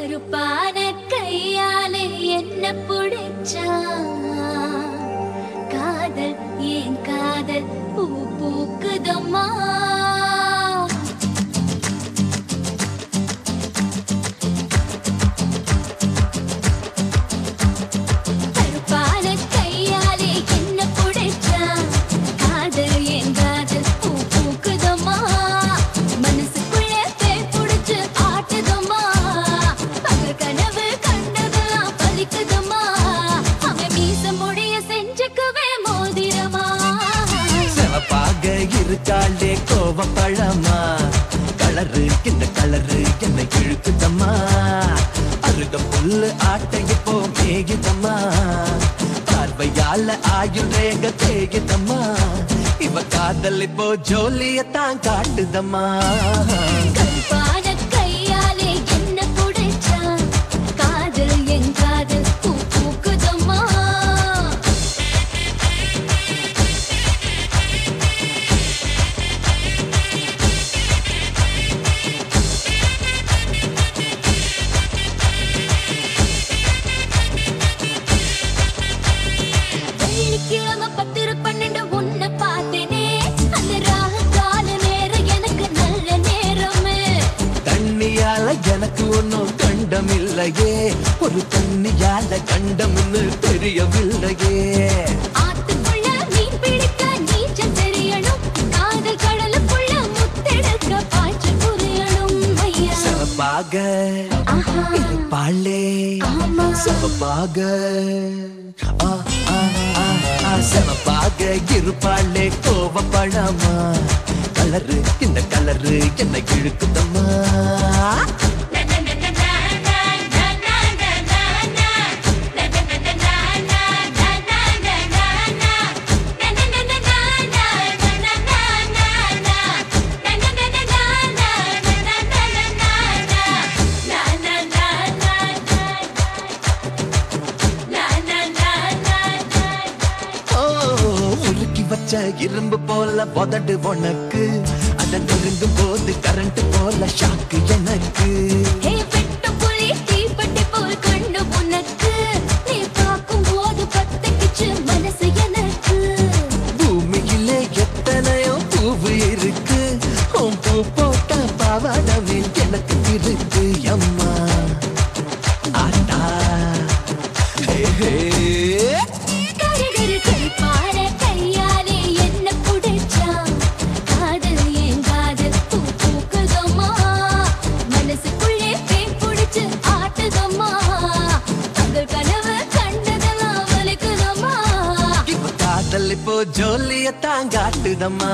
கருப்பான கையாலே என்ன புடிச்சா காதல் ஏன் காதல் பூ பூக்குதம்மா இருக்காளே கோவப்பழமா கலரு இந்த கலரு என்னை இழுக்குதம்மா அருக புல்லு ஆட்டை இப்போ மேகிதம்மா பார்வையால ஆயுள் ரேக தேகிதம்மா இவ காதல் இப்போ ஜோலியத்தான் காட்டுதம்மா எனக்கு ஒன்னும் கண்டமில்லையே ஒரு தண்ணியால கண்டம்னு தெரியவில்லையே ஆத்துக்குள்ள மீன் பிடிக்க நீச்சல் தெரியணும் காதல் கடலுக்குள்ள முத்தெடுக்க பாய்ச்சல் புரியணும் ஐயா சவப்பாக இருப்பாளே சவப்பாக சவப்பாக இருப்பாளே கோவப்பழமா கலரு இந்த கலரு என்னை இழுக்குதம்மா இரும்பு போல உதடு உனக்கு அதன் நெருங்கும் போது கரண்ட் போல ஷாக்கு எனக்கு வெட்டு புலி தீப்பட்டி போல் கண்ணு உனக்கு நீ பார்க்கும் போது பத்திக்கிச்சு மனசு எனக்கு பூமியிலே எத்தனையோ பூவு இருக்கு உன் பூ போட்ட பாவாடவே எனக்கு இருக்கு அம்மா ஆட்டா இப்போ ஜோலியத்தான் காட்டுதம்மா